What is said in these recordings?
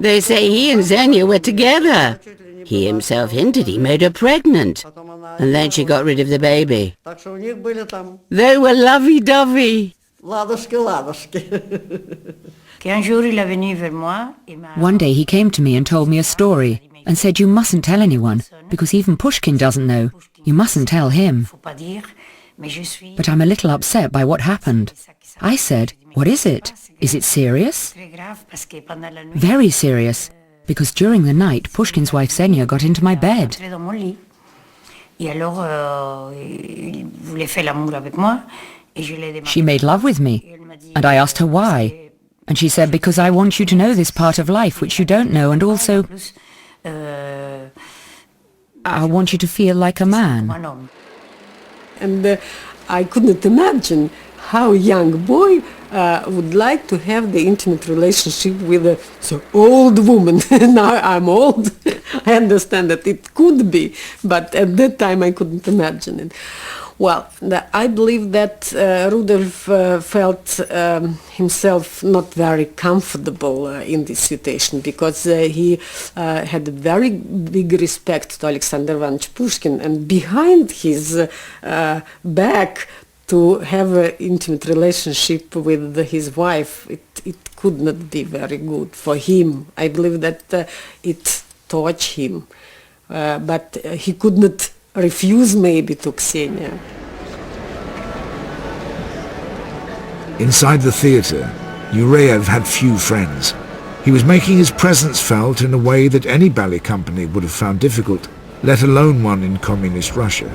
They say he and Xenia were together. He himself hinted he made her pregnant. And then she got rid of the baby. They were lovey-dovey. One day he came to me and told me a story and said you mustn't tell anyone because even Pushkin doesn't know. You mustn't tell him. But I'm a little upset by what happened. I said, what is it? Is it serious? Very serious, because during the night Pushkin's wife Xenia got into my bed. She made love with me, and I asked her why. And she said, because I want you to know this part of life which you don't know, and also I want you to feel like a man. And I couldn't imagine how a young boy would like to have the intimate relationship with a so old woman. Now I'm old. I understand that it could be, but at that time I couldn't imagine it. Well, I believe that Rudolf felt himself not very comfortable in this situation because he had a very big respect to Alexander Ivanovich Pushkin, and behind his back to have an intimate relationship with his wife, it could not be very good for him. I believe that it touched him, but he could not refuse maybe to Ksenia. Inside the theatre, Nureyev had few friends. He was making his presence felt in a way that any ballet company would have found difficult, let alone one in communist Russia.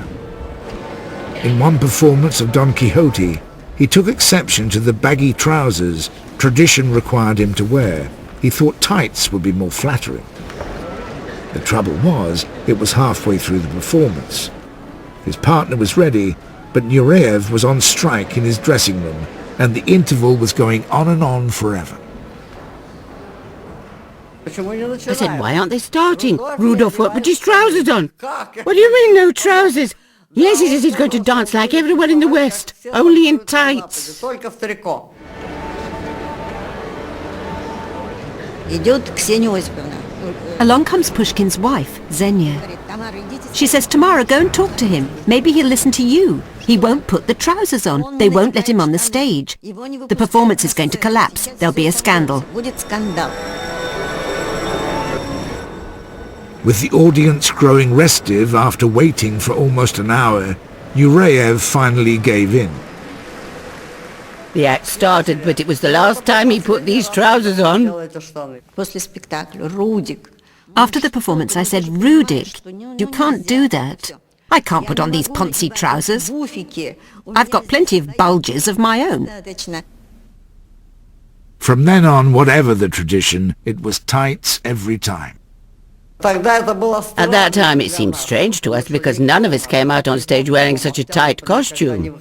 In one performance of Don Quixote, he took exception to the baggy trousers tradition required him to wear. He thought tights would be more flattering. The trouble was, it was halfway through the performance. His partner was ready, but Nureyev was on strike in his dressing room, and the interval was going on and on forever. I said, why aren't they starting? Rudolf won't put his trousers on. What do you mean, no trousers? Yes, he says he's going to dance like everyone in the West, only in tights. Along comes Pushkin's wife, Xenia. She says, Tamara, go and talk to him. Maybe he'll listen to you. He won't put the trousers on. They won't let him on the stage. The performance is going to collapse. There'll be a scandal. With the audience growing restive after waiting for almost an hour, Nureyev finally gave in. The act started, but it was the last time he put these trousers on. After the performance, I said, Rudik, you can't do that. I can't put on these poncy trousers. I've got plenty of bulges of my own. From then on, whatever the tradition, it was tights every time. At that time it seemed strange to us because none of us came out on stage wearing such a tight costume.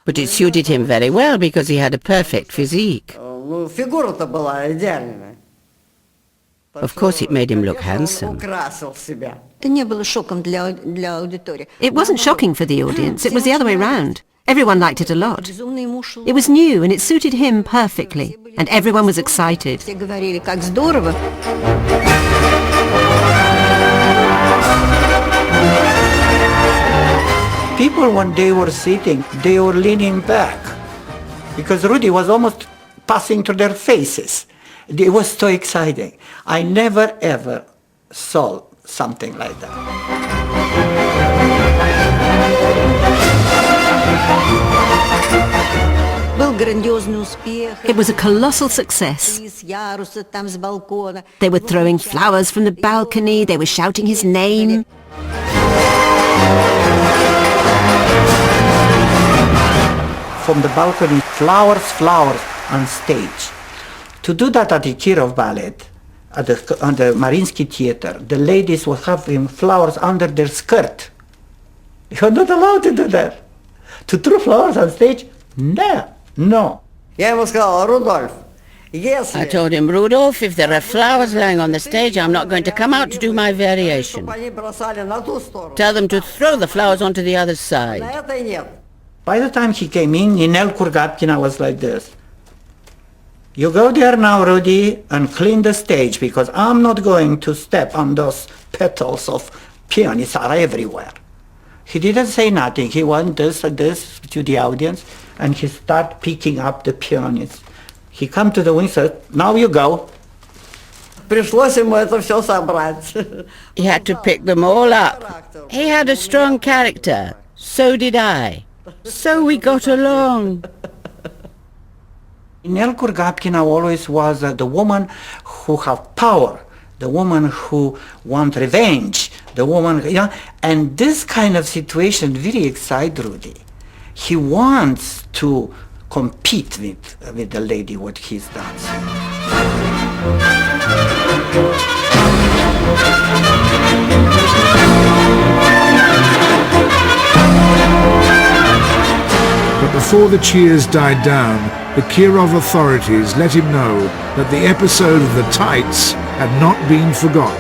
But it suited him very well because he had a perfect physique. Of course it made him look handsome. It wasn't shocking for the audience, it was the other way round. Everyone liked it a lot. It was new and it suited him perfectly, and everyone was excited. People, when they were sitting, they were leaning back because Rudy was almost passing through their faces. It was so exciting. I never ever saw something like that. It was a colossal success. They were throwing flowers from the balcony, they were shouting his name. From the balcony, flowers, flowers on stage. To do that at the Kirov Ballet, on the Mariinsky Theater, the ladies were having flowers under their skirt. You're not allowed to do that. To throw flowers on stage? No. I told him, Rudolf, if there are flowers lying on the stage, I'm not going to come out to do my variation. Tell them to throw the flowers onto the other side. By the time he came in El Kurgatkina was like this. You go there now, Rudy, and clean the stage, because I'm not going to step on those petals of pianists are everywhere. He didn't say nothing. He went this to the audience, and he started picking up the pianists. He come to the wing and said, now you go. Пришлось ему это все собрать. He had to pick them all up. He had a strong character. So did I. So we got along. Nell Kurgapkina always was the woman who have power, the woman who want revenge, the woman, you know, and this kind of situation very excites Rudy. He wants to compete with the lady what he's dancing. But before the cheers died down, the Kirov authorities let him know that the episode of the tights had not been forgotten.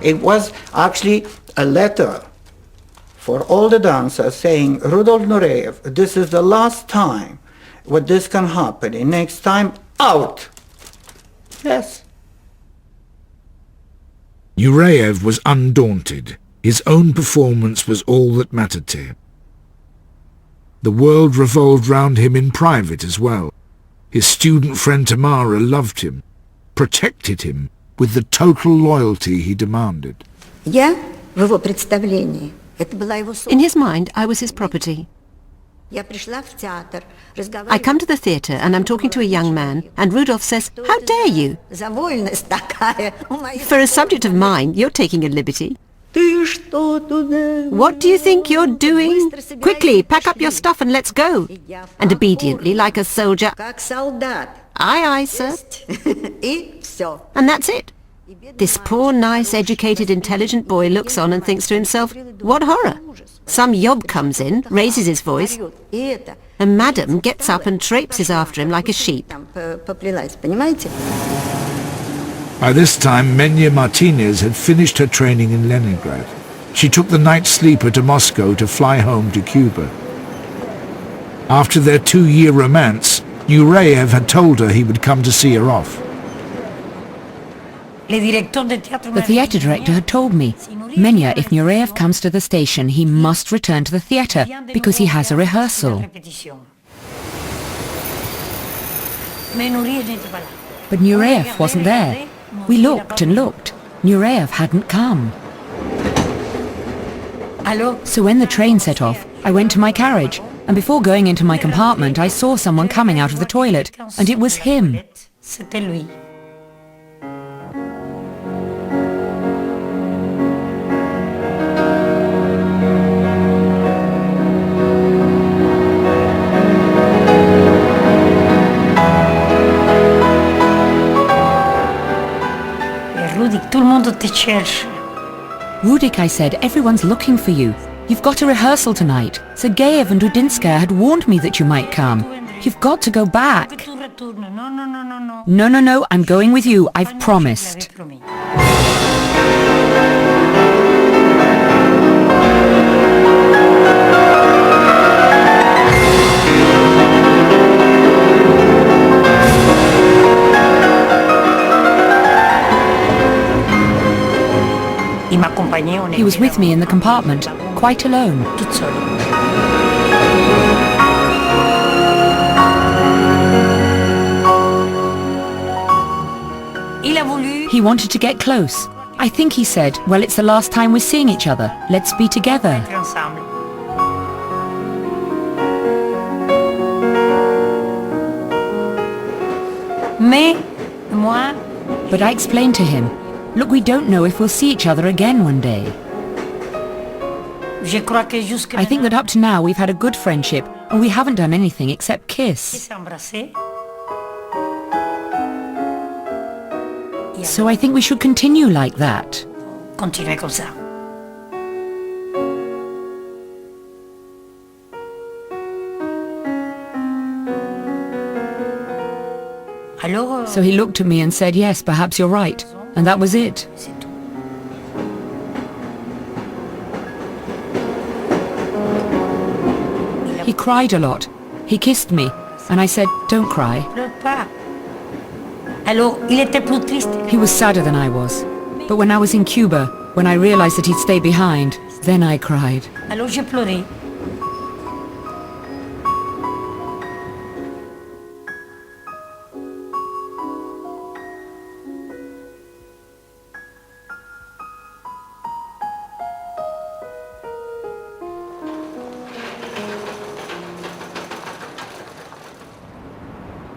It was actually a letter for all the dancers saying, Rudolf Nureyev, this is the last time what this can happen. And next time, out. Yes. Nureyev was undaunted. His own performance was all that mattered to him. The world revolved round him in private as well. His student friend Tamara loved him, protected him with the total loyalty he demanded. In his mind, I was his property. I come to the theatre and I'm talking to a young man, and Rudolf says, "How dare you? For a subject of mine, you're taking a liberty. What do you think you're doing? Quickly, pack up your stuff and let's go." And obediently, like a soldier, "Aye, aye, sir." And that's it. This poor, nice, educated, intelligent boy looks on and thinks to himself, what horror? Some yob comes in, raises his voice, and Madam gets up and traipses after him like a sheep. By this time, Menya Martinez had finished her training in Leningrad. She took the night sleeper to Moscow to fly home to Cuba. After their 2-year romance, Nureyev had told her he would come to see her off. The theatre director had told me, Menya, if Nureyev comes to the station, he must return to the theatre because he has a rehearsal. But Nureyev wasn't there. We looked and looked. Nureyev hadn't come. So when the train set off, I went to my carriage, and before going into my compartment, I saw someone coming out of the toilet, and it was him. Rudik, I said, everyone's looking for you. You've got a rehearsal tonight. Sergeyev and Rudinskaya had warned me that you might come. You've got to go back. No, I'm going with you. I've promised. He was with me in the compartment, quite alone. He wanted to get close. I think he said, well, it's the last time we're seeing each other. Let's be together. But I explained to him, look, we don't know if we'll see each other again one day. I think that up to now we've had a good friendship and we haven't done anything except kiss. So I think we should continue like that. So he looked at me and said, yes, perhaps you're right. And that was it. He cried a lot. He kissed me, and I said, "Don't cry." He was sadder than I was. But when I was in Cuba, when I realized that he'd stay behind, then I cried.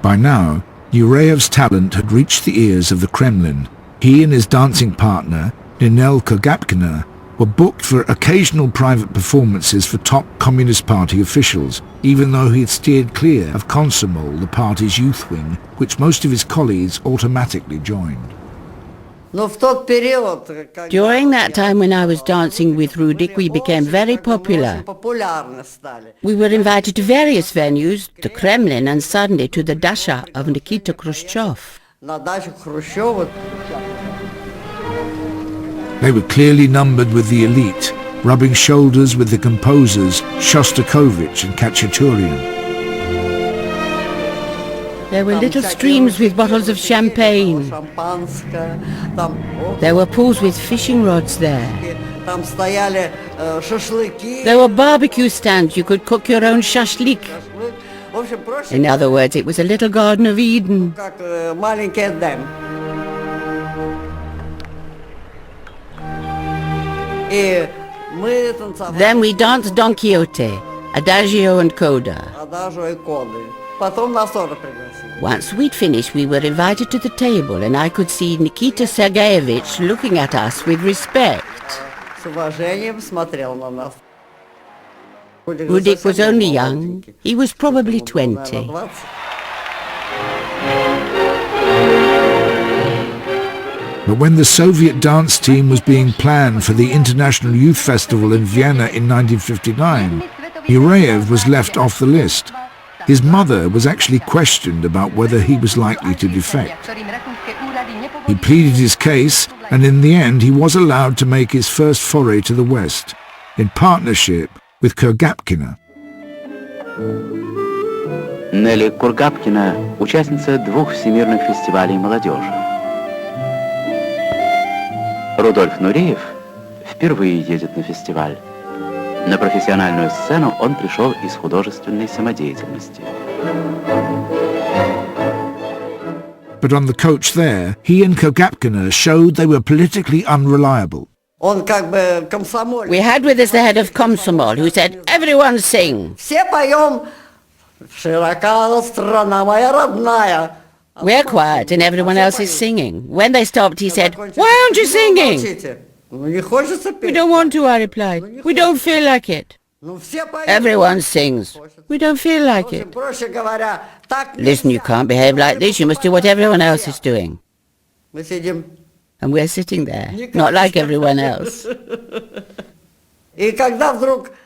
By now, Nureyev's talent had reached the ears of the Kremlin. He and his dancing partner, Ninel Kogapkina, were booked for occasional private performances for top Communist Party officials, even though he had steered clear of Komsomol, the party's youth wing, which most of his colleagues automatically joined. During that time when I was dancing with Rudik, we became very popular. We were invited to various venues, the Kremlin, and suddenly to the Dasha of Nikita Khrushchev. They were clearly numbered with the elite, rubbing shoulders with the composers Shostakovich and Khachaturian. There were little streams with bottles of champagne. There were pools with fishing rods there. There were barbecue stands. You could cook your own shashlik. In other words, it was a little Garden of Eden. Then we danced Don Quixote, Adagio and Coda. Once we'd finished, we were invited to the table, and I could see Nikita Sergeyevich looking at us with respect. Rudik was only young. He was probably 20. But when the Soviet dance team was being planned for the International Youth Festival in Vienna in 1959, Nureyev was left off the list. His mother was actually questioned about whether he was likely to defect. He pleaded his case, and in the end he was allowed to make his first foray to the West, in partnership with Kogapkina. Нелли Кургапкина – участница 2 всемирных фестивалей молодежи. Рудольф Нуреев впервые едет на фестиваль. На профессиональную сцену он пришел из художественной самодеятельности. But on the coach there, he and Kogapkina showed they were politically unreliable. We had with us the head of Komsomol, who said, "Everyone sing." We're quiet and everyone else is singing. When they stopped, he said, "Why aren't you singing?" "We don't want to," I replied. "We don't feel like it." "Everyone sings." "We don't feel like it." "Listen, you can't behave like this. You must do what everyone else is doing." And we're sitting there, not like everyone else.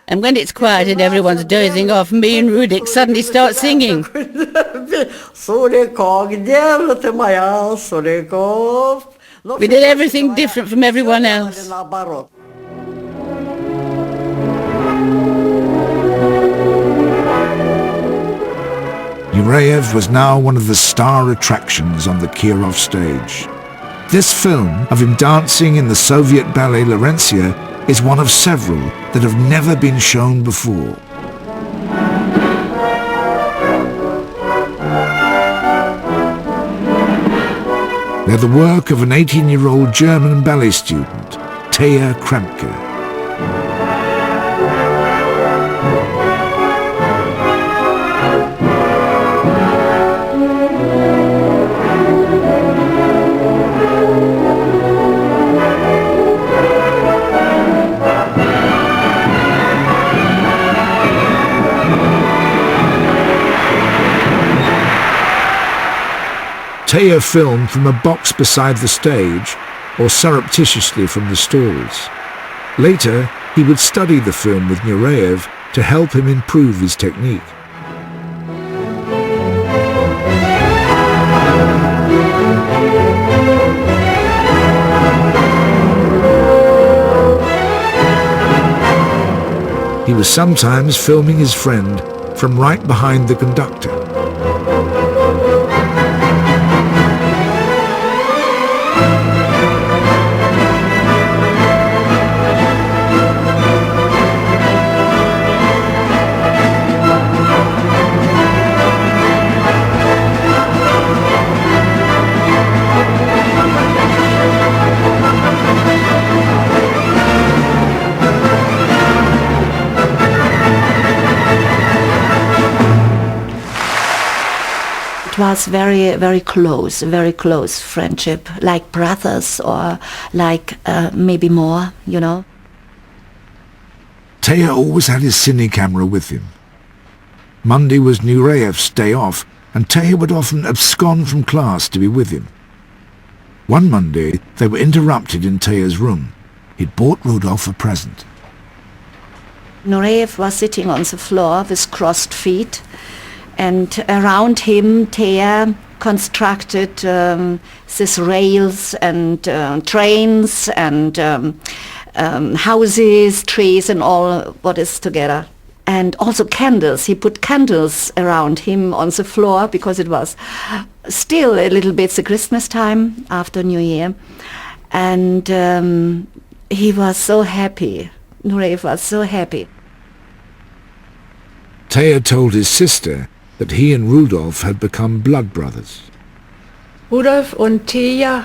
And when it's quiet and everyone's dozing off, me and Rudik suddenly start singing. We did everything different from everyone else. Nureyev was now one of the star attractions on the Kirov stage. This film of him dancing in the Soviet ballet Laurentia is one of several that have never been shown before. They're the work of an 18-year-old German ballet student, Taya Kremke. Taya filmed from a box beside the stage or surreptitiously from the stalls. Later, he would study the film with Nureyev to help him improve his technique. He was sometimes filming his friend from right behind the conductor. It was very close friendship, like brothers or like maybe more, you know. Teja always had his cine camera with him. Monday was Nureyev's day off, and Teja would often abscond from class to be with him. One Monday, they were interrupted in Teja's room. He'd bought Rudolf a present. Nureyev was sitting on the floor with crossed feet, and around him Teja constructed these rails and trains and houses, trees and all what is together. And also candles. He put candles around him on the floor because it was still a little bit the Christmas time after New Year. And he was so happy. Nureyev was so happy. Teja told his sister that he and Rudolf had become blood brothers. Rudolf and Teja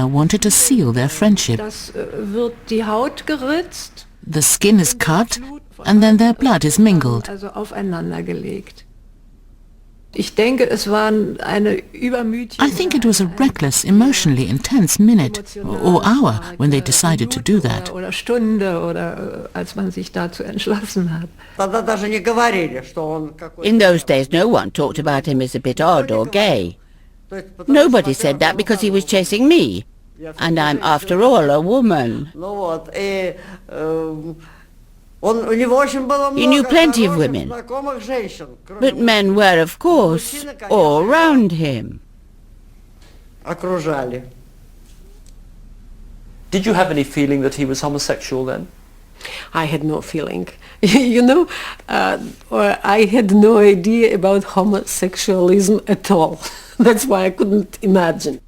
wanted to seal their friendship. wird die Haut geritzt. The skin is cut and then their blood is mingled. Also aufeinander gelegt. Ich denke, es war eine übermütige... I think it was a reckless, emotionally intense minute or hour when they decided to do that. Oder Stunde, oder als man sich dazu entschlossen hat. In those days, no one talked about him as a bit odd or gay. Nobody said that because he was chasing me. And I'm, after all, a woman. He knew plenty of women, but men were, of course, all round him. Did you have any feeling that he was homosexual then? I had no feeling, you know, or I had no idea about homosexualism at all. That's why I couldn't imagine.